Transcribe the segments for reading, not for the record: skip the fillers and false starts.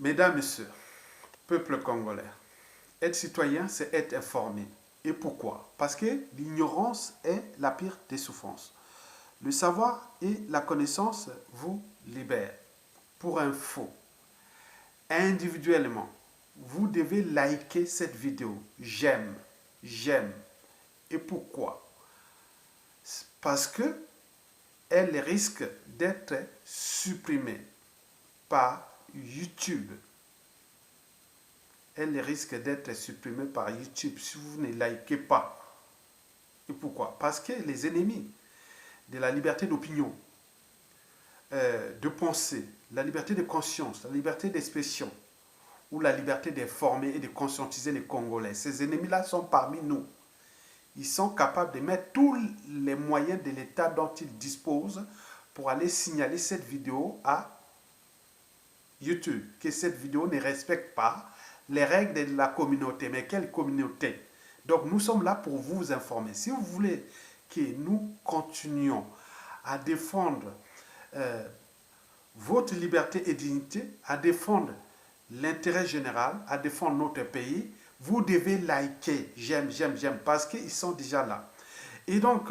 Mesdames, Messieurs, peuple congolais, être citoyen, c'est être informé. Et pourquoi? Parce que l'ignorance est la pire des souffrances. Le savoir et la connaissance vous libèrent. Pour info, individuellement, vous devez liker cette vidéo. J'aime, j'aime. Et pourquoi? Parce que elle risque d'être supprimée par YouTube. Elle risque d'être supprimée par YouTube si vous ne likez pas. Et pourquoi? Parce que les ennemis de la liberté d'opinion, de pensée, la liberté de conscience, la liberté d'expression ou la liberté d'informer et de conscientiser les Congolais, ces ennemis-là sont parmi nous. Ils sont capables de mettre tous les moyens de l'État dont ils disposent pour aller signaler cette vidéo à YouTube, que cette vidéo ne respecte pas les règles de la communauté. Mais quelle communauté? Donc nous sommes là pour vous informer. Si vous voulez que nous continuions à défendre votre liberté et dignité, à défendre l'intérêt général, à défendre notre pays, vous devez liker, j'aime, j'aime, j'aime, parce qu'ils sont déjà là. Et donc,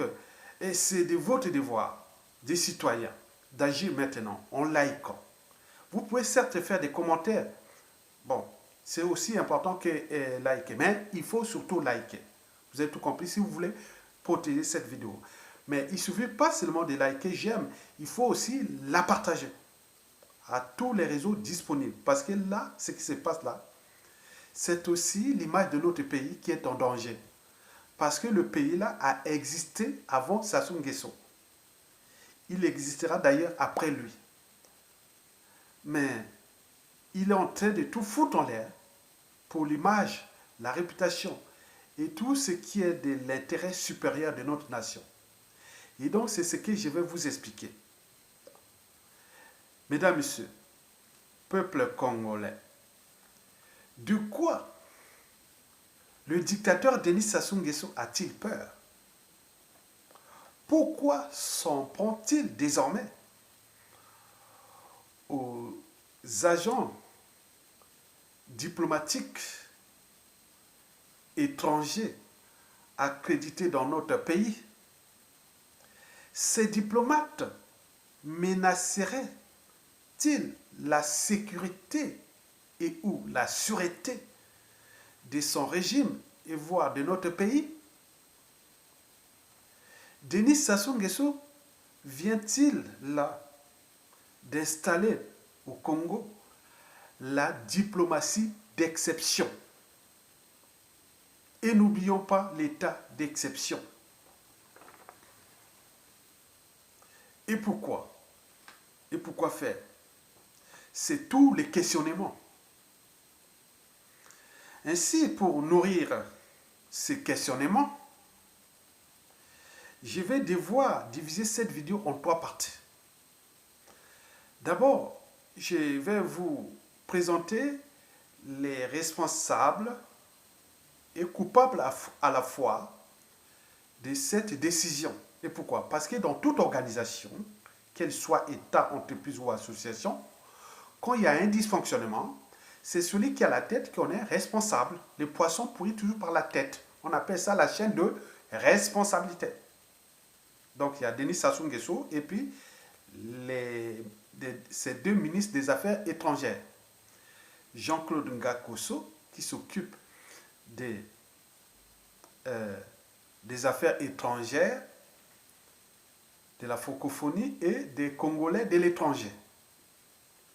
c'est de votre devoir, des citoyens, d'agir maintenant en likant. Vous pouvez certes faire des commentaires. Bon, c'est aussi important que liker, mais il faut surtout liker. Vous avez tout compris si vous voulez protéger cette vidéo. Mais il ne suffit pas seulement de liker, j'aime, il faut aussi la partager à tous les réseaux disponibles. Parce que là, ce qui se passe là, c'est aussi l'image de notre pays qui est en danger. Parce que le pays là a existé avant Sassou Nguesso. Il existera d'ailleurs après lui. Mais il est en train de tout foutre en l'air pour l'image, la réputation et tout ce qui est de l'intérêt supérieur de notre nation. Et donc, c'est ce que je vais vous expliquer. Mesdames, Messieurs, peuple congolais, de quoi le dictateur Denis Sassou Nguesso a-t-il peur? Pourquoi s'en prend-il désormais aux agents diplomatiques étrangers accrédités dans notre pays? Ces diplomates menaceraient-ils la sécurité et ou la sûreté de son régime et voire de notre pays? Denis Sassou Nguesso vient-il là d'installer au Congo la diplomatie d'exception? Et n'oublions pas l'état d'exception. Et pourquoi? Et pourquoi faire? C'est tous les questionnements. Ainsi, pour nourrir ces questionnements, je vais devoir diviser cette vidéo en 3 parties. D'abord, je vais vous présenter les responsables et coupables à la fois de cette décision. Et pourquoi? Parce que dans toute organisation, qu'elle soit État, entreprise ou association, quand il y a un dysfonctionnement, c'est celui qui a la tête qui en est responsable. Le poisson pourrit toujours par la tête. On appelle ça la chaîne de responsabilité. Donc il y a Denis Sassou Nguesso et puis ces deux ministres des Affaires étrangères. Jean-Claude Ngakosso qui s'occupe des Affaires étrangères, de la francophonie et des Congolais de l'étranger.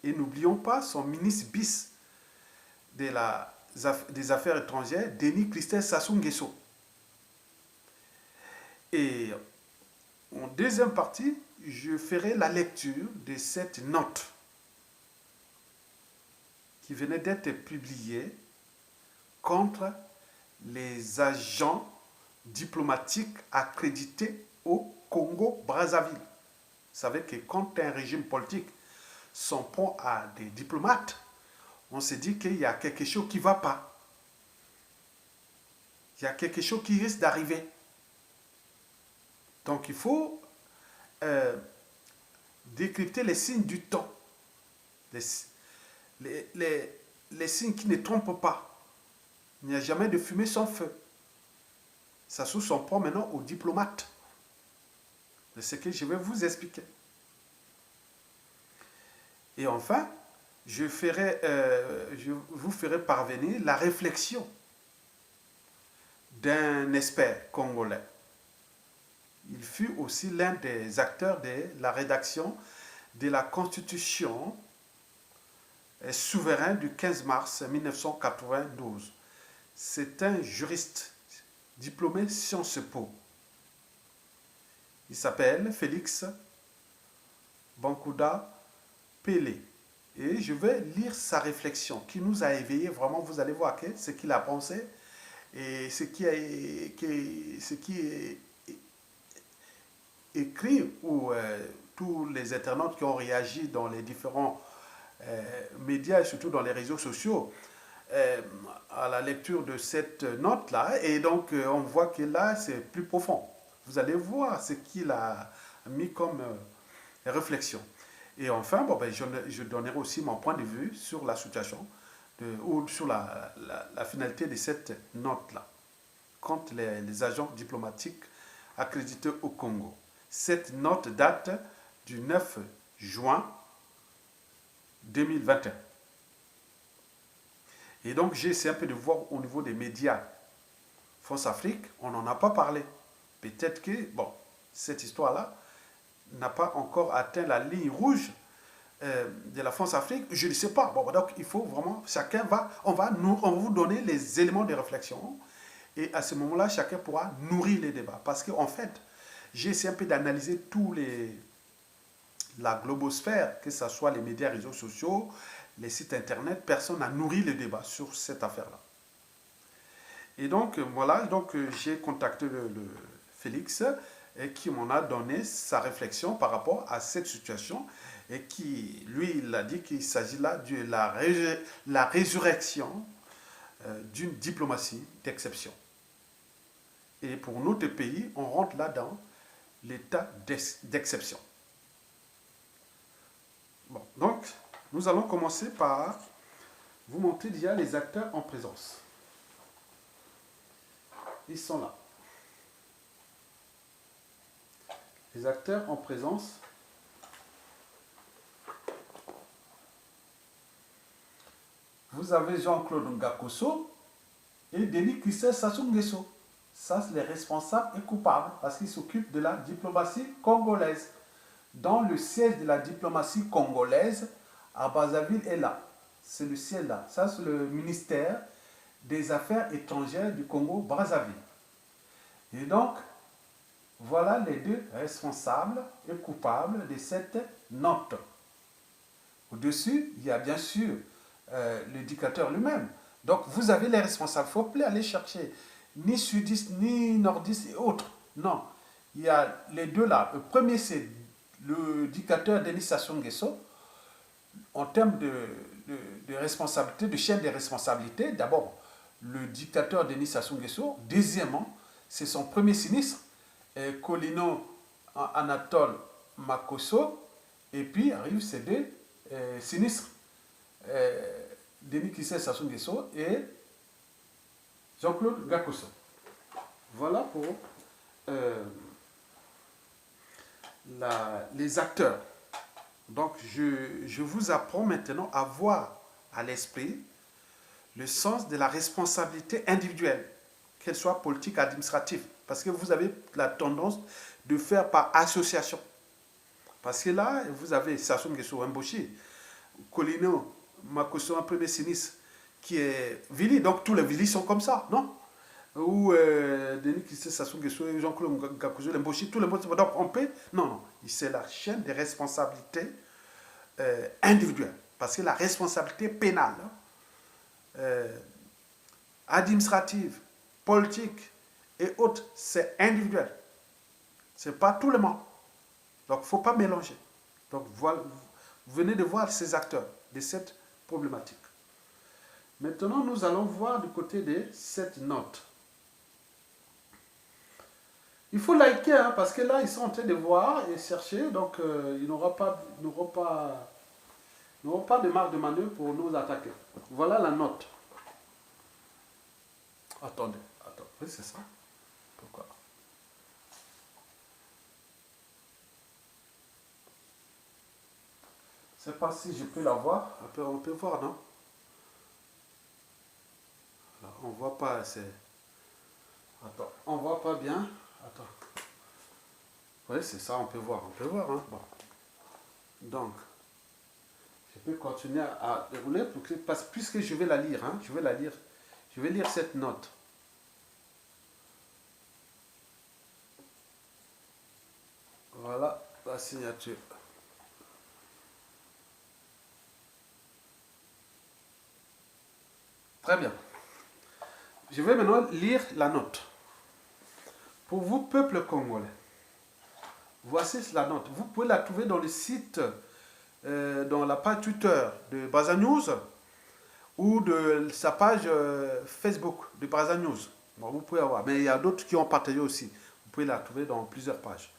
Et n'oublions pas son ministre bis des Affaires étrangères, Denis Christelle Sassou Nguesso. Et en deuxième partie, je ferai la lecture de cette note qui venait d'être publiée contre les agents diplomatiques accrédités au Congo-Brazzaville. Vous savez que quand un régime politique s'en prend à des diplomates, on se dit qu'il y a quelque chose qui ne va pas. Il y a quelque chose qui risque d'arriver. Donc il faut décrypter les signes du temps. les signes qui ne trompent pas. Il n'y a jamais de fumée sans feu. Ça s'en prend maintenant aux diplomates. C'est ce que je vais vous expliquer. Et enfin, je vous ferai parvenir la réflexion d'un expert congolais. Il fut aussi l'un des acteurs de la rédaction de la Constitution souveraine du 15 mars 1992. C'est un juriste diplômé Sciences Po. Il s'appelle Félix Bankouda Pelé. Et je vais lire sa réflexion qui nous a éveillés. Vraiment, vous allez voir ce qu'il a pensé et ce qui est écrit ou tous les internautes qui ont réagi dans les différents médias et surtout dans les réseaux sociaux à la lecture de cette note-là. Et donc, on voit que là, c'est plus profond. Vous allez voir ce qu'il a mis comme réflexion. Et enfin, bon, ben, je donnerai aussi mon point de vue sur la situation ou sur la finalité de cette note-là contre les agents diplomatiques accrédités au Congo. Cette note date du 9 juin 2021. Et donc, j'ai essayé un peu de voir au niveau des médias. France Afrique, on n'en a pas parlé. Peut-être que, bon, cette histoire-là n'a pas encore atteint la ligne rouge de la France Afrique. Je ne sais pas. Bon, donc, il faut vraiment, on va vous donner les éléments de réflexion. Et à ce moment-là, chacun pourra nourrir les débats. Parce qu'en fait, j'ai essayé un peu d'analyser la globosphère, que ce soit les médias, réseaux sociaux, les sites internet, personne n'a nourri le débat sur cette affaire-là. Et donc, voilà, donc j'ai contacté le Félix et qui m'en a donné sa réflexion par rapport à cette situation et qui, lui, il a dit qu'il s'agit là de la résurrection d'une diplomatie d'exception. Et pour notre pays, on rentre là dans l'état d'exception. Bon, donc, nous allons commencer par vous montrer déjà les acteurs en présence. Ils sont là. Les acteurs en présence. Vous avez Jean-Claude Ngakoso et Denis Christophe Sassou Nguesso. Ça, c'est les responsables et coupables parce qu'ils s'occupent de la diplomatie congolaise. Dans le siège de la diplomatie congolaise, à Brazzaville est là. C'est le siège là. Ça, c'est le ministère des Affaires étrangères du Congo-Brazzaville. Et donc, voilà les deux responsables et coupables de cette note. Au-dessus, il y a bien sûr le dictateur lui-même. Donc, vous avez les responsables. Il ne faut plus aller chercher ni sudistes, ni nordistes et autres. Non, il y a les deux là. Le premier, c'est le dictateur Denis Sassou Nguesso. En termes de responsabilité, de chaîne des responsabilités, d'abord, le dictateur Denis Sassou Nguesso. Deuxièmement, c'est son premier sinistre, Kolino Anatole Makosso. Et puis arrivent ces deux sinistres, Denis Christophe Sassou Nguesso et Jean-Claude Ngakoso. Voilà pour les acteurs. Donc, je vous apprends maintenant à voir à l'esprit le sens de la responsabilité individuelle, qu'elle soit politique, administrative. Parce que vous avez la tendance de faire par association. Parce que là, vous avez Sassou Nguesso Mboshi, Kolino Makoso, un premier sinistre, qui est Vili. Donc, tous les Vili sont comme ça, non? Ou Denis Christophe Sassou Nguesso, Jean-Claude Ngakoso, Mboshi, tous les monde. Donc, on peut... Non, c'est la chaîne des responsabilités individuelles. Parce que la responsabilité pénale, administrative, politique et autres, c'est individuel. Ce n'est pas tout le monde. Donc, il ne faut pas mélanger. Donc, voilà, vous venez de voir ces acteurs de cette problématique. Maintenant, nous allons voir du côté de cette note. Il faut liker, hein, parce que là, ils sont en train de voir et chercher. Donc, ils n'auront pas Nous n'aurons pas de marge de manœuvre pour nous attaquer. Voilà la note. Attendez, oui, c'est ça. Pourquoi? Je ne sais pas si je peux la voir. On peut voir, non? Là, on ne voit pas assez. Attends, on ne voit pas bien. Attends. Oui, c'est ça, on peut voir. Hein. Bon. Donc, je peux continuer à dérouler puisque je vais la lire. Hein, je vais la lire. Je vais lire cette note. Voilà la signature. Très bien. Je vais maintenant lire la note. Pour vous, peuple congolais, voici la note. Vous pouvez la trouver dans le site, dans la page Twitter de Brazza News ou de sa page Facebook de Brazza News. Bon, vous pouvez avoir, mais il y a d'autres qui ont partagé aussi. Vous pouvez la trouver dans plusieurs pages.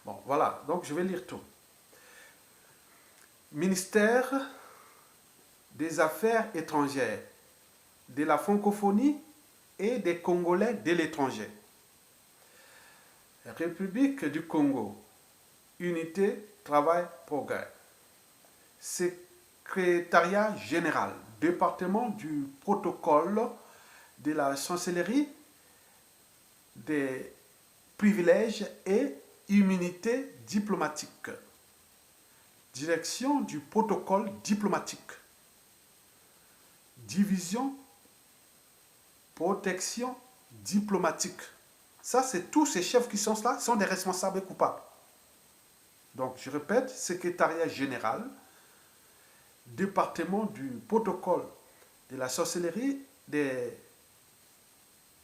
Bon, voilà, donc je vais lire tout. Ministère des Affaires étrangères, de la francophonie et des Congolais de l'étranger. République du Congo, Unité, Travail, Progrès. Secrétariat général, département du protocole de la chancellerie des privilèges et immunités diplomatiques. Direction du protocole diplomatique. Division protection diplomatique. Ça, c'est tous ces chefs qui sont là, sont des responsables coupables. Donc, je répète, secrétariat général, département du protocole de la sorcellerie, des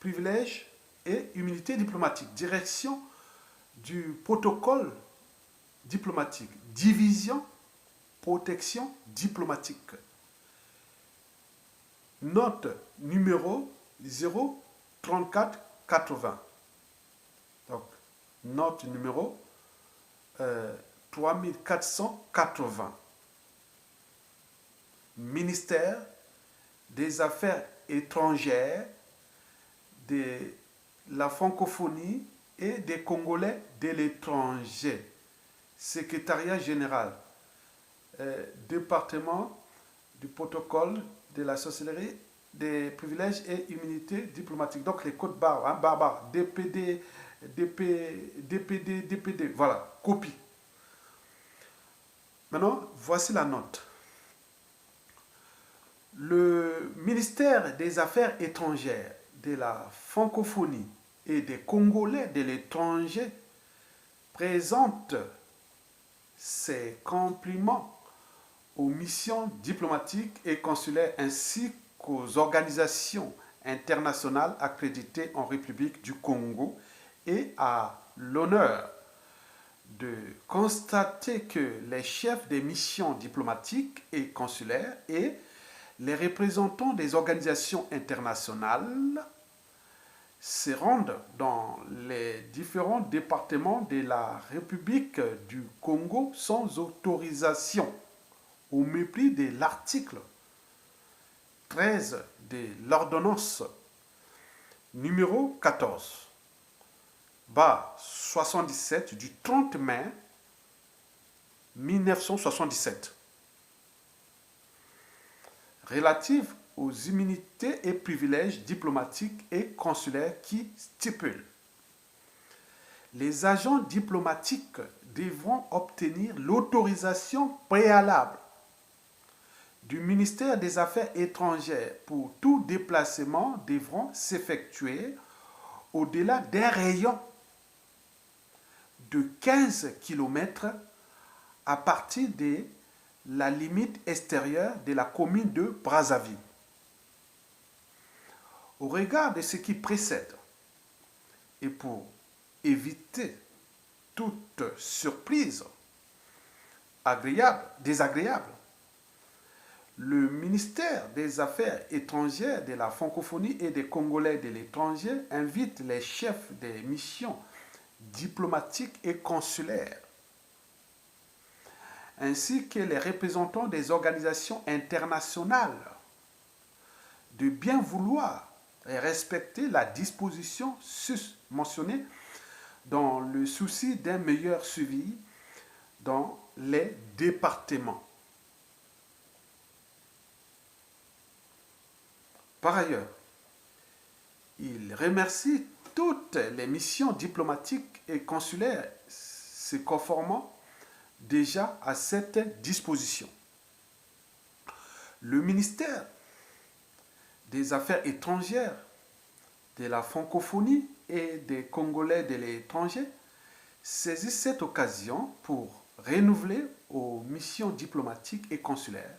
privilèges et immunités diplomatiques. Direction du protocole diplomatique. Division protection diplomatique. Note numéro 03480. Donc, note numéro 3480. Ministère des Affaires étrangères, de la francophonie et des Congolais de l'étranger. Secrétariat général, département du protocole de la sorcellerie, des privilèges et immunités diplomatiques. Donc les codes barres, hein, barres, DPD, DPD, voilà, copie. Maintenant, voici la note. Le ministère des Affaires étrangères, de la francophonie et des Congolais de l'étranger présente ses compliments aux missions diplomatiques et consulaires ainsi qu'aux organisations internationales accréditées en République du Congo et a l'honneur de constater que les chefs des missions diplomatiques et consulaires et les représentants des organisations internationales se rendent dans les différents départements de la République du Congo sans autorisation, au mépris de l'article 13 de l'ordonnance numéro 14, 77 du 30 mai 1977, relative aux immunités et privilèges diplomatiques et consulaires qui stipule: les agents diplomatiques devront obtenir l'autorisation préalable du ministère des Affaires étrangères pour tout déplacement devront s'effectuer au-delà d'un rayon de 15 km à partir de la limite extérieure de la commune de Brazzaville. Au regard de ce qui précède, et pour éviter toute surprise désagréable, le ministère des Affaires étrangères, de la francophonie et des Congolais de l'étranger invite les chefs des missions diplomatiques et consulaires ainsi que les représentants des organisations internationales de bien vouloir respecter la disposition sus-mentionnée dans le souci d'un meilleur suivi dans les départements. Par ailleurs, il remercie toutes les missions diplomatiques et consulaires se conformant déjà à cette disposition. Le ministère des Affaires étrangères, de la francophonie et des Congolais de l'étranger saisit cette occasion pour renouveler aux missions diplomatiques et consulaires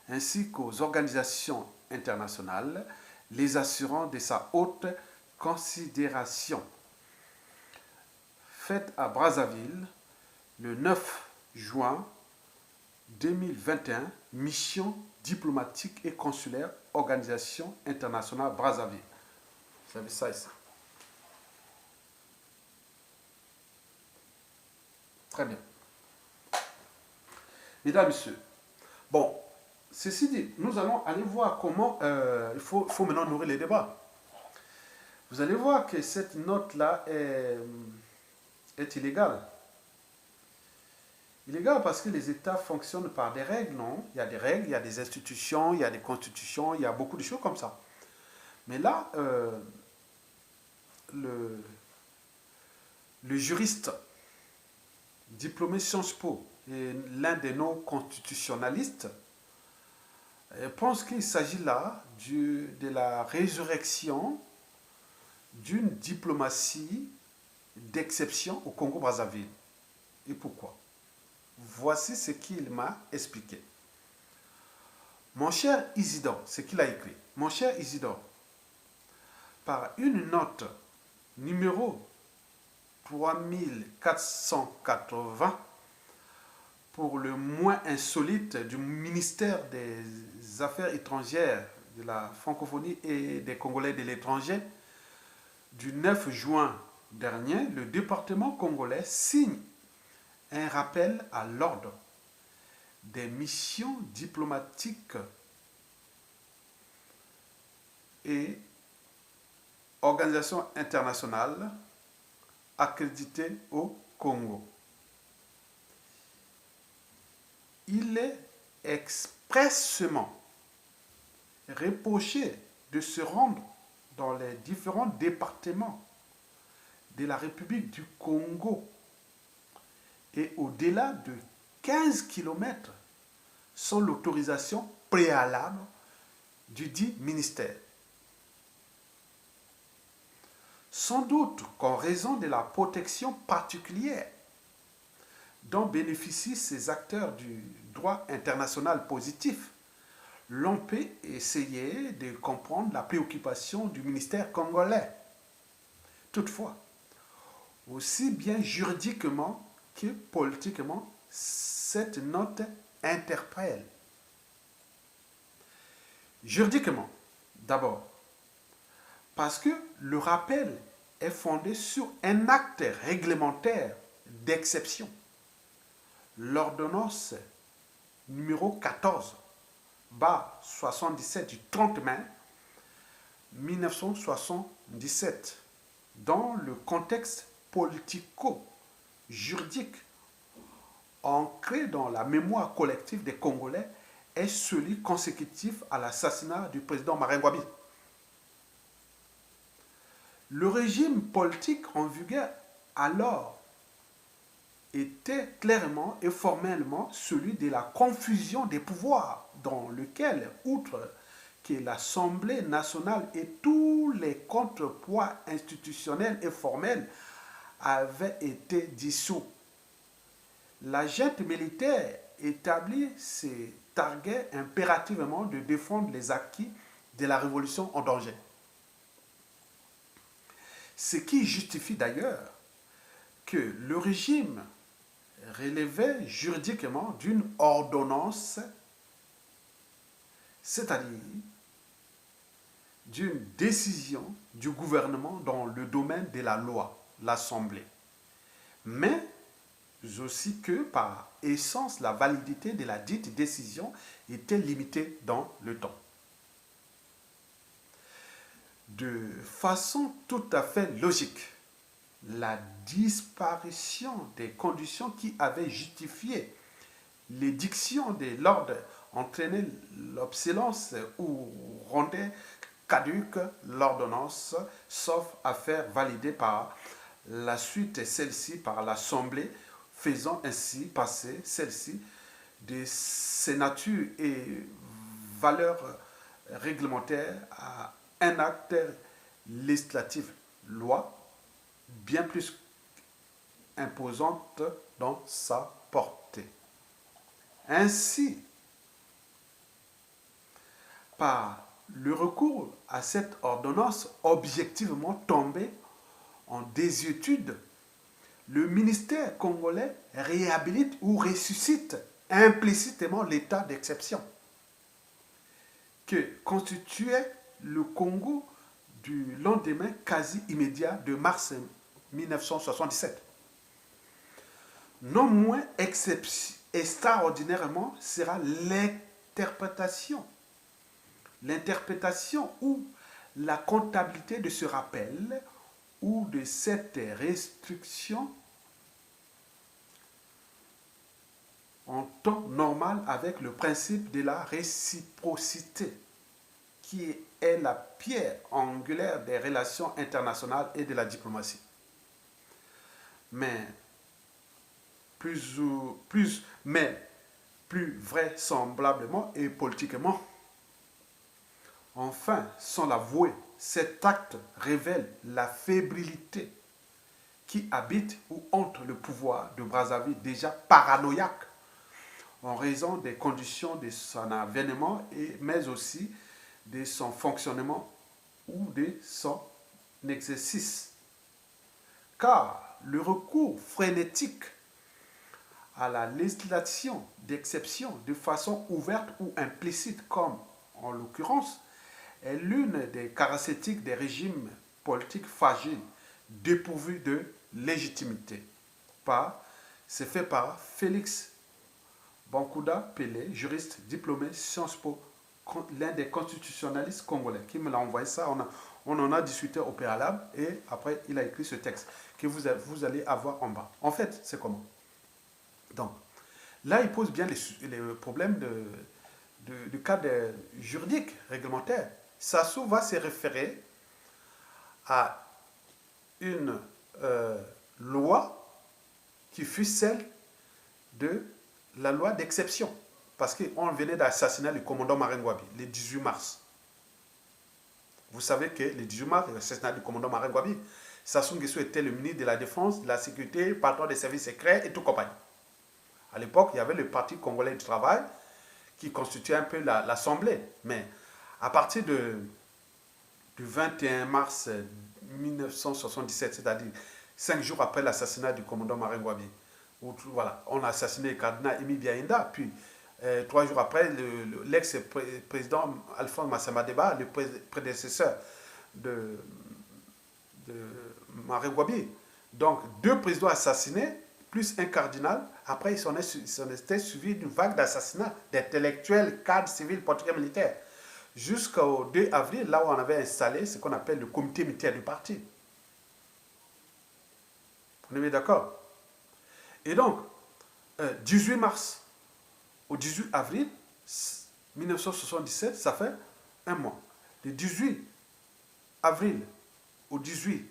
ainsi qu'aux organisations internationales les assurant de sa haute considération. Faite à Brazzaville le 9 juin 2021, mission diplomatique et consulaire, Organisation internationale Brazzaville. Vous avez ça ici. Très bien. Mesdames, Messieurs, bon, ceci dit, nous allons aller voir comment il faut maintenant nourrir les débats. Vous allez voir que cette note-là est illégale. Illégale parce que les États fonctionnent par des règles, non? Il y a des règles, il y a des institutions, il y a des constitutions, il y a beaucoup de choses comme ça. Mais là, le juriste diplômé Sciences Po et l'un de nos constitutionnalistes pense qu'il s'agit là de la résurrection d'une diplomatie d'exception au Congo-Brazzaville. Et pourquoi? Voici ce qu'il m'a expliqué. Mon cher Isidore, ce qu'il a écrit. Mon cher Isidore, par une note numéro 3480 pour le moins insolite du ministère des Affaires étrangères, de la francophonie et des Congolais de l'étranger, du 9 juin dernier, le département congolais signe un rappel à l'ordre des missions diplomatiques et organisations internationales accréditées au Congo. Il est expressément reproché de se rendre dans les différents départements de la République du Congo et au-delà de 15 km sans l'autorisation préalable du dit ministère. Sans doute qu'en raison de la protection particulière dont bénéficient ces acteurs du droit international positif, l'on peut essayer de comprendre la préoccupation du ministère congolais. Toutefois, aussi bien juridiquement que politiquement, cette note interpelle. Juridiquement, d'abord, parce que le rappel est fondé sur un acte réglementaire d'exception, l'ordonnance numéro 14/77 du 30 mai 1977, dans le contexte politico-juridique ancré dans la mémoire collective des Congolais est celui consécutif à l'assassinat du président Martin Ngouabi. Le régime politique en vigueur alors était clairement et formellement celui de la confusion des pouvoirs, dans lequel, outre que l'Assemblée nationale et tous les contrepoids institutionnels et formels avaient été dissous, la junte militaire établie se targuait impérativement de défendre les acquis de la révolution en danger. Ce qui justifie d'ailleurs que le régime relevait juridiquement d'une ordonnance, c'est-à-dire d'une décision du gouvernement dans le domaine de la loi, l'Assemblée. Mais aussi que, par essence, la validité de la dite décision était limitée dans le temps. De façon tout à fait logique, la disparition des conditions qui avaient justifié l'édiction de l'ordre entraînait l'obsolescence ou rendait caduque l'ordonnance, sauf à faire valider par la suite celle-ci par l'Assemblée, faisant ainsi passer celle-ci de ses natures et valeurs réglementaires à un acte législatif, loi, bien plus imposante dans sa portée. Ainsi, par le recours à cette ordonnance objectivement tombée en désuétude, le ministère congolais réhabilite ou ressuscite implicitement l'état d'exception que constituait le Congo du lendemain quasi immédiat de mars 1977. Non moins extraordinairement sera l'interprétation ou la comptabilité de ce rappel ou de cette restriction en temps normal avec le principe de la réciprocité, qui est la pierre angulaire des relations internationales et de la diplomatie. Mais plus vraisemblablement et politiquement, enfin, sans l'avouer, cet acte révèle la fébrilité qui habite ou hante le pouvoir de Brazzaville, déjà paranoïaque en raison des conditions de son avènement, mais aussi de son fonctionnement ou de son exercice. Car le recours frénétique à la législation d'exception de façon ouverte ou implicite, comme en l'occurrence, est l'une des caractéristiques des régimes politiques fragiles, dépourvus de légitimité. C'est fait par Félix Bankouda Pelé, juriste diplômé Sciences Po, l'un des constitutionnalistes congolais, qui me l'a envoyé ça. On en a discuté au préalable et après il a écrit ce texte que vous allez avoir en bas. En fait, c'est comment? Donc, là, il pose bien les problèmes du cadre juridique, réglementaire. Sassou va se référer à une loi qui fut celle de la loi d'exception. Parce qu'on venait d'assassiner le commandant Marine Gwabi le 18 mars. Vous savez que le 18 mars, l'assassinat du commandant Marine Gwabi, Sassou Nguesso était le ministre de la Défense, de la Sécurité, patron des services secrets et tout compagnie. À l'époque, il y avait le Parti congolais du travail qui constituait un peu l'Assemblée. Mais à partir du 21 mars 1977, c'est-à-dire 5 jours après l'assassinat du commandant Marine Gwabi, voilà, on a assassiné le cardinal Emi Biaïnda, puis 3 jours après, l'ex-président Alphonse Massamadeba, le prédécesseur de Marine Gwabi. Donc, 2 présidents assassinés, plus un cardinal. Après, ils s'en étaient suivis d'une vague d'assassinats d'intellectuels, cadres civils, politiques et militaires. Jusqu'au 2 avril, là où on avait installé ce qu'on appelle le comité militaire du parti. On est bien d'accord? Et donc, 18 mars au 18 avril 1977, ça fait un mois. Du 18 avril au 18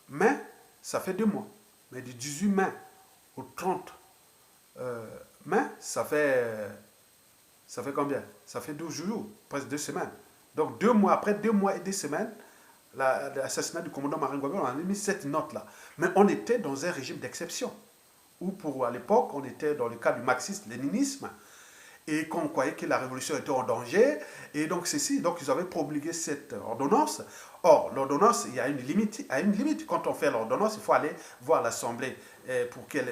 mai, ça fait 2 mois. Mais du 18 mai au 30 mai, ça fait combien? Ça fait 12 jours, presque 2 semaines. Donc 2 mois, après 2 mois et 2 semaines, l'assassinat du commandant Marine Gwabi, on a mis cette note-là. Mais on était dans un régime d'exception, où à l'époque, on était dans le cas du marxisme-léninisme, et qu'on croyait que la révolution était en danger, et donc donc ils avaient promulgué cette ordonnance. Or, l'ordonnance, il y a une limite. Quand on fait l'ordonnance, il faut aller voir l'Assemblée pour qu'elle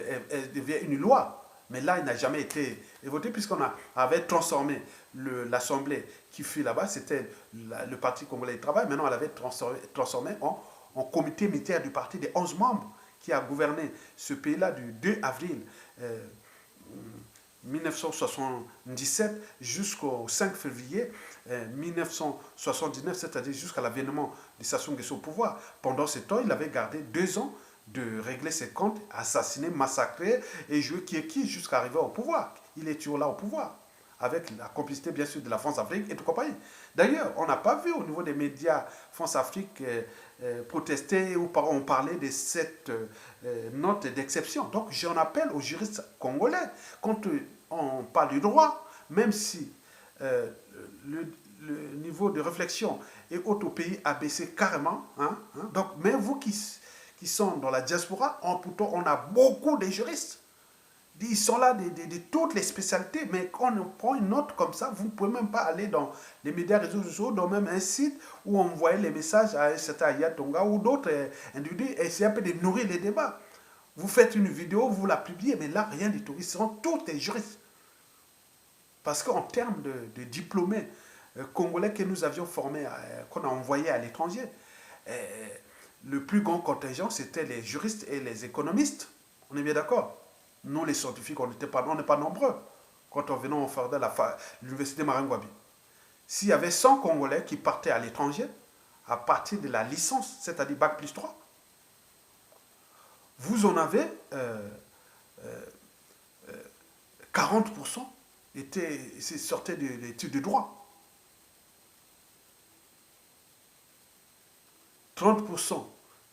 devienne une loi. Mais là, il n'a jamais été voté puisqu'on avait transformé l'Assemblée qui fut là-bas, c'était le Parti congolais du travail. Maintenant, on l'avait transformé en comité militaire du parti des 11 membres qui a gouverné ce pays-là du 2 avril 1977 jusqu'au 5 février 1979, c'est-à-dire jusqu'à l'avènement de Sassou Nguesso au pouvoir. Pendant ce temps, il avait gardé 2 ans de régler ses comptes, assassiner, massacrer et jouer qui est qui jusqu'à arriver au pouvoir. Il est toujours là au pouvoir, avec la complicité bien sûr de la France-Afrique et de compagnie. D'ailleurs, on n'a pas vu au niveau des médias France-Afrique protester ou on parlait de cette note d'exception. Donc j'en appelle aux juristes congolais, quand on parle du droit, même si le niveau de réflexion est haut au pays a baissé carrément, donc, mais vous qui sont dans la diaspora, on a beaucoup de juristes. Ils sont là de toutes les spécialités, mais quand on prend une note comme ça, vous ne pouvez même pas aller dans les médias réseaux sociaux, dans même un site où on envoie les messages à un certain Ayatonga ou d'autres individus, et essayer un peu de nourrir les débats. Vous faites une vidéo, vous la publiez, mais là, rien du tout. Ils seront tous des juristes. Parce qu'en termes de diplômés congolais que nous avions formés, qu'on a envoyés à l'étranger, le plus grand contingent, c'était les juristes et les économistes. On est bien d'accord? Nous, les scientifiques, on n'est pas nombreux quand on venait en faire de l'université Marangwabi. S'il y avait 100 Congolais qui partaient à l'étranger, à partir de la licence, c'est-à-dire Bac plus 3, vous en avez 40% sortaient de l'étude de droit. 30%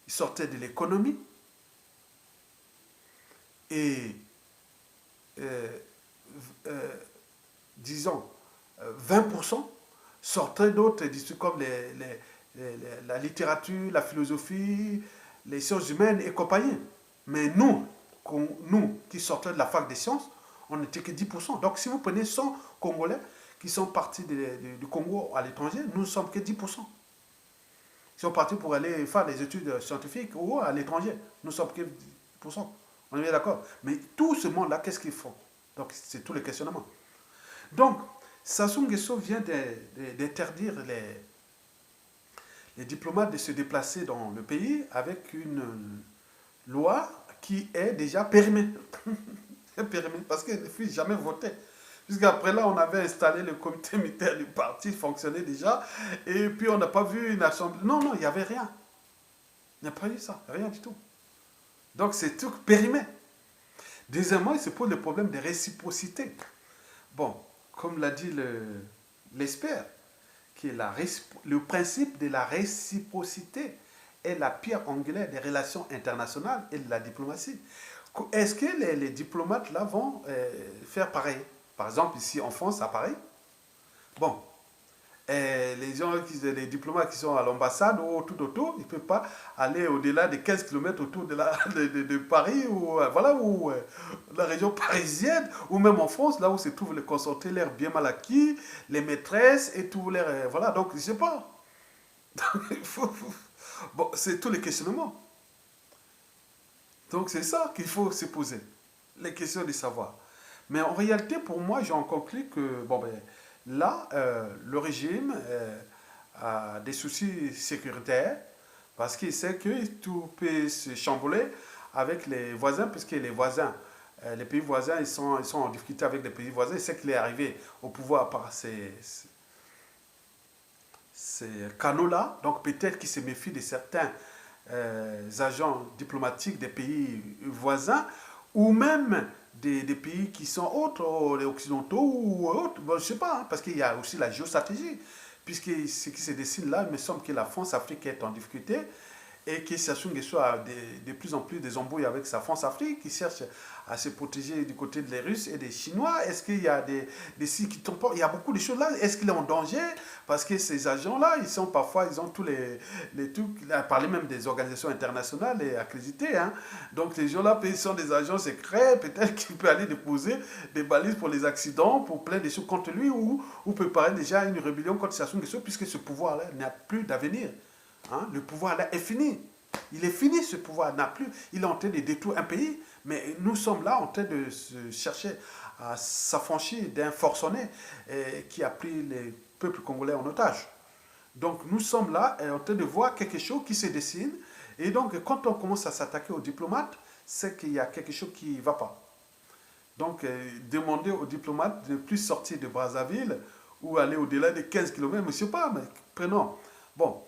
ils sortaient de l'économie. Et disons 20% sortaient d'autres disciplines comme la littérature, la philosophie, les sciences humaines et compagnie. Mais nous qui sortons de la fac des sciences, on n'était que 10%. Donc si vous prenez 100 Congolais qui sont partis du Congo à l'étranger, nous ne sommes que 10%. Ils sont partis pour aller faire des études scientifiques ou à l'étranger. Nous ne sommes que 10%. On est bien d'accord. Mais tout ce monde-là, qu'est-ce qu'ils font? Donc, c'est tous les questionnements. Donc, Sassou Nguesso vient d'interdire les diplomates de se déplacer dans le pays avec une loi qui est déjà périmée. Périmée parce qu'elle ne fut jamais votée. Puisqu'après là, on avait installé le comité militaire du parti, fonctionnait déjà, et puis on n'a pas vu une assemblée. Non, il n'y avait rien. Il n'y a pas eu ça, rien du tout. Donc c'est tout périmé. Deuxièmement, il se pose le problème de réciprocité. Bon, comme l'a dit l'expert, qui est le principe de la réciprocité est la pierre angulaire des relations internationales et de la diplomatie. Est-ce que les diplomates là vont faire pareil? Par exemple, ici en France, à Paris, bon, les diplomates qui sont à l'ambassade ou tout autour, ils ne peuvent pas aller au-delà de 15 km autour de Paris ou la région parisienne, ou même en France, là où se trouvent les concentrés bien mal acquis, les maîtresses et tout l'air. Voilà, donc je ne sais pas. Bon, c'est tous les questionnements. Donc c'est ça qu'il faut se poser, les questions de savoir. Mais en réalité, pour moi, j'en conclus que, bon, ben, là, le régime a des soucis sécuritaires parce qu'il sait que tout peut se chambouler avec les voisins, puisque les voisins, les pays voisins, ils sont en difficulté avec les pays voisins. Il sait qu'il est arrivé au pouvoir par ces canaux-là. Donc peut-être qu'il se méfie de certains agents diplomatiques des pays voisins ou même des pays qui sont autres, les occidentaux ou autres, bon, je ne sais pas, parce qu'il y a aussi la géostratégie, puisque ce qui se dessine là, il me semble que la France-Afrique est en difficulté et que Sassou Nguesso a de plus en plus des embrouilles avec sa France-Afrique, qui cherche à se protéger du côté des Russes et des Chinois. Est-ce qu'il y a des sites qui tombent? Il y a beaucoup de choses là. Est-ce qu'il est en danger? Parce que ces agents-là, ils ont tous les trucs, il a parlé même des organisations internationales et accréditées. Hein. Donc les gens-là, ils sont des agents secrets, peut-être qu'il peut aller déposer des balises pour les accidents, pour plein de choses contre lui, ou préparer déjà une rébellion contre Sassou Nguesso, puisque ce pouvoir-là n'a plus d'avenir. Hein, le pouvoir là est fini. Il est fini ce pouvoir, n'a plus. Il est en train de détruire un pays, mais nous sommes là en train de chercher à s'affranchir d'un forcené qui a pris les peuples congolais en otage. Donc nous sommes là en train de voir quelque chose qui se dessine Et donc, quand on commence à s'attaquer aux diplomates, c'est qu'il y a quelque chose qui ne va pas. Donc, demander aux diplomates de ne plus sortir de Brazzaville ou aller au-delà de 15 km, mais je ne sais pas, mais prenons. Bon,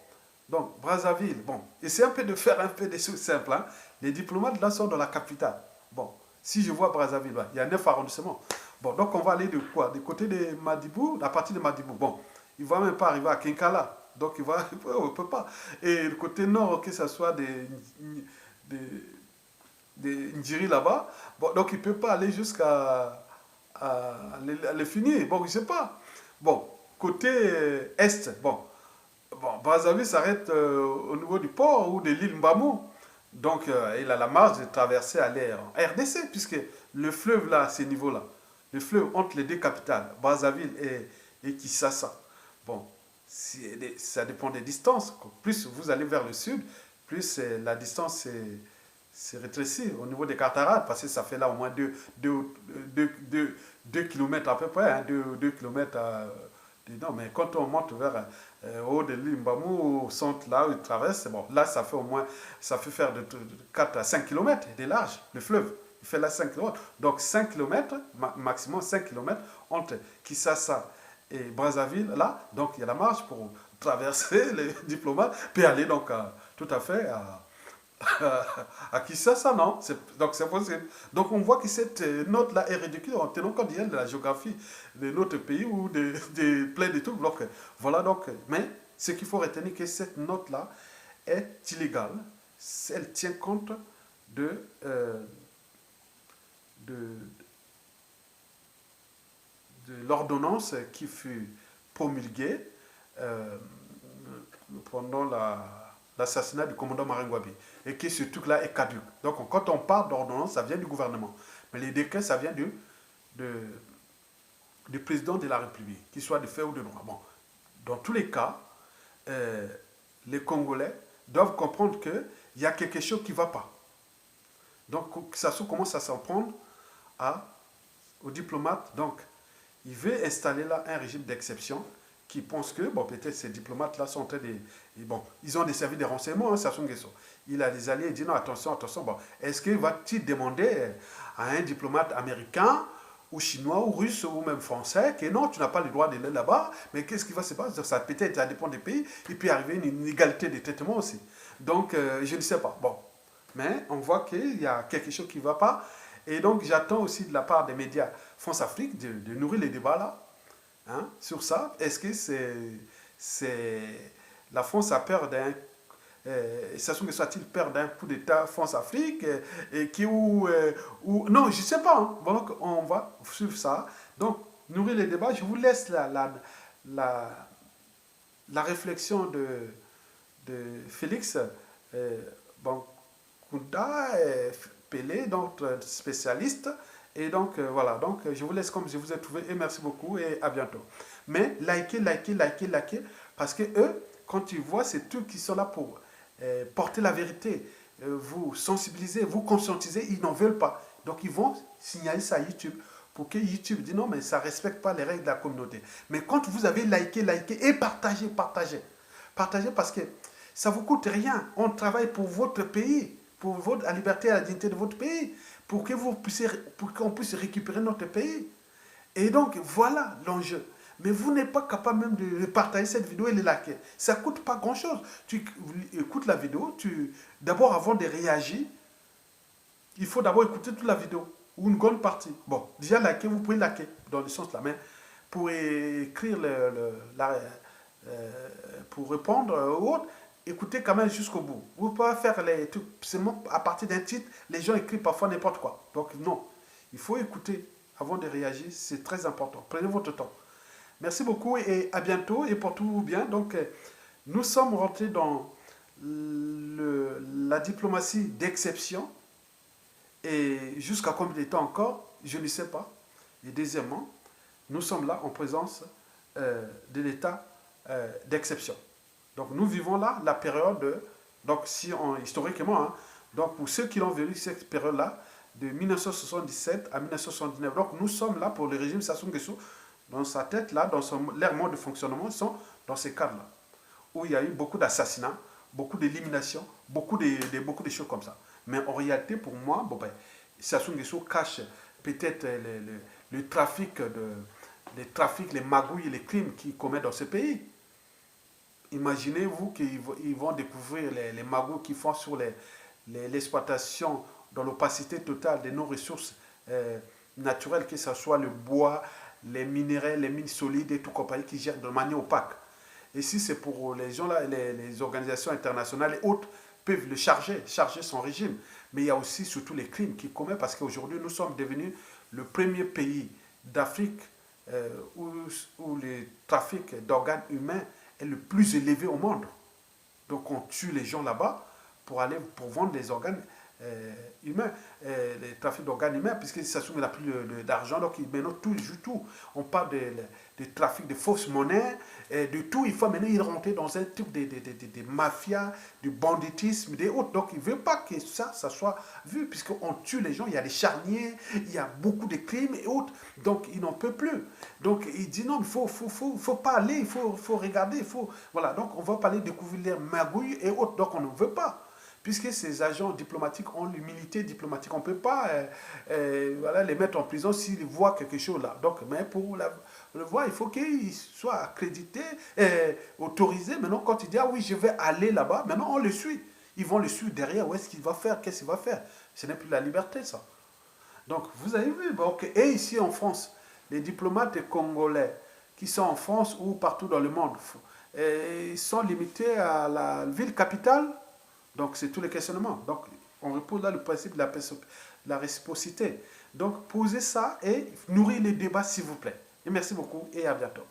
donc Brazzaville, bon, essayez un peu de faire un peu des choses simples. Hein. Les diplomates là sont dans la capitale. Bon, si je vois Brazzaville, là, il y a 9 arrondissements. Bon, donc on va aller de quoi? Du côté de Madibou, à partir de Madibou. Bon, il ne va même pas arriver à Kinkala. Donc il va, on ne peut pas. Et le côté nord, que ce soit des Ndjiri là-bas, bon, donc il ne peut pas aller jusqu'à les finir. Bon, je ne sais pas. Bon, côté est, bon, Brazzaville s'arrête au niveau du port ou de l'île Mbamou. Donc, il a la marge de traverser aller en RDC, puisque le fleuve là, à ce niveau-là, le fleuve entre les deux capitales, Brazzaville et Kinshasa. Bon, ça dépend des distances. Plus vous allez vers le sud, plus la distance c'est rétréci au niveau des cataractes, parce que ça fait là au moins 2 km à peu près, hein, 2 km dedans. Mais quand on monte vers au haut de l'île Mbamou, au centre là où il traverse, bon, là ça fait au moins, ça fait faire de 4 à 5 km de large, le fleuve. Il fait là 5 km. Donc 5 km, maximum 5 km entre Kinshasa et Brazzaville, là, donc il y a la marche pour traverser les diplomates, puis aller donc tout à fait à Kinshasa, non? Donc c'est possible. Donc on voit que cette note-là est ridicule en tenant compte de la géographie de notre pays ou plein de trucs. Donc voilà donc. Mais ce qu'il faut retenir, que cette note-là est illégale. Elle tient compte de, de l'ordonnance qui fut promulguée pendant l'assassinat du commandant Maringouabi, et que ce truc-là est caduc. Donc quand on parle d'ordonnance, ça vient du gouvernement. Mais les décrets, ça vient du président de la République, qu'il soit de fait ou de droit. Bon, dans tous les cas, les Congolais doivent comprendre qu'il y a quelque chose qui ne va pas. Donc ça commence à s'en prendre aux diplomates. Donc, il veut installer là un régime d'exception qui pense que, bon, peut-être ces diplomates-là sont en train de... Bon, ils ont des services de renseignement, hein, Sassou Nguesso. Il a des alliés, il dit non, attention, attention, bon, est-ce qu'il va-t-il demander à un diplomate américain ou chinois ou russe ou même français que non, tu n'as pas le droit d'aller là-bas, mais qu'est-ce qui va se passer? Ça peut-être, ça dépend des pays, il peut arriver une inégalité de traitement aussi. Donc, je ne sais pas. Bon, mais on voit qu'il y a quelque chose qui ne va pas. Et donc, j'attends aussi de la part des médias France Afrique de nourrir les débats là, hein, sur ça. Est-ce que la France a peur d'un... Sassou Nguesso a-t-il peur d'un coup d'État France-Afrique non, je ne sais pas. Hein. Donc, on va suivre ça. Donc, nourrir les débats. Je vous laisse la réflexion de Félix Bankunda, Pelé, donc spécialiste. Et donc, voilà. Donc, je vous laisse comme je vous ai trouvé. Et merci beaucoup et à bientôt. Mais likez, likez, likez, likez. Parce que eux, quand ils voient ces trucs qui sont là pour porter la vérité, vous sensibiliser, vous conscientiser, ils n'en veulent pas. Donc, ils vont signaler ça à YouTube pour que YouTube dise non, mais ça ne respecte pas les règles de la communauté. Mais quand vous avez liké, liké et partagé, partagez. Partagez parce que ça ne vous coûte rien. On travaille pour votre pays, pour la liberté et la dignité de votre pays, pour qu'on puisse récupérer notre pays. Et donc, voilà l'enjeu. Mais vous n'êtes pas capable même de partager cette vidéo et de liker. Ça ne coûte pas grand-chose. Tu écoutes la vidéo, d'abord, avant de réagir, il faut d'abord écouter toute la vidéo, ou une grande partie. Bon, déjà liker, vous pouvez liker, dans le sens là. Mais pour écrire, pour répondre aux autres, écoutez quand même jusqu'au bout. Vous ne pouvez pas faire les trucs, seulement à partir d'un titre, les gens écrivent parfois n'importe quoi. Donc non, il faut écouter avant de réagir, c'est très important. Prenez votre temps. Merci beaucoup et à bientôt et portez-vous bien. Donc, nous sommes rentrés dans la diplomatie d'exception et jusqu'à combien de temps encore, je ne sais pas. Et deuxièmement, nous sommes là en présence de l'état d'exception. Donc, nous vivons là la période, donc historiquement, hein, donc pour ceux qui l'ont vécu cette période-là, de 1977 à 1979. Donc, nous sommes là pour le régime Sassou Nguesso. Dans sa tête, là, dans leur mode de fonctionnement, ils sont dans ces cadres-là, où il y a eu beaucoup d'assassinats, beaucoup d'élimination, beaucoup de choses comme ça. Mais en réalité, pour moi, bon, ben, Sassou Nguesso cache peut-être le trafic, les magouilles, les crimes qu'il commet dans ce pays. Imaginez-vous qu'ils vont découvrir les magouilles qu'ils font sur l'exploitation dans l'opacité totale de nos ressources naturelles, que ce soit le bois, les minéraux, les mines solides et tout compagnie qui gèrent de manière opaque. Et si c'est pour les gens là, les organisations internationales et autres peuvent le charger son régime. Mais il y a aussi surtout les crimes qu'il commet parce qu'aujourd'hui nous sommes devenus le premier pays d'Afrique où le trafic d'organes humains est le plus élevé au monde. Donc on tue les gens là-bas pour vendre des organes humains, les trafics d'organes humains, puisque Sassou n'a plus d'argent, donc maintenant tout joue tout. On parle de trafic de fausses monnaies, de tout. Il faut maintenant y rentrer dans un truc de mafia, du banditisme, des autres. Donc il ne veut pas que ça soit vu, puisqu'on tue les gens, il y a des charniers, il y a beaucoup de crimes et autres. Donc il n'en peut plus. Donc il dit non, il faut pas aller, il faut regarder, il faut... Voilà, donc on va parler de découvrir les magouilles et autres, donc on ne veut pas. Puisque ces agents diplomatiques ont l'humilité diplomatique. On ne peut pas voilà, les mettre en prison s'ils voient quelque chose là. Donc, mais pour le voir, il faut qu'ils soient accrédités, autorisés. Maintenant, quand il dit, ah oui, je vais aller là-bas, maintenant on le suit. Ils vont le suivre derrière. Où est-ce qu'il va faire? Qu'est-ce qu'il va faire? Ce n'est plus la liberté, ça. Donc, vous avez vu. Donc, et ici en France, les diplomates congolais qui sont en France ou partout dans le monde, ils sont limités à la ville capitale. Donc, c'est tous les questionnements. Donc, on repose là le principe de la réciprocité. Donc, posez ça et nourrir les débats, s'il vous plaît. Et merci beaucoup et à bientôt.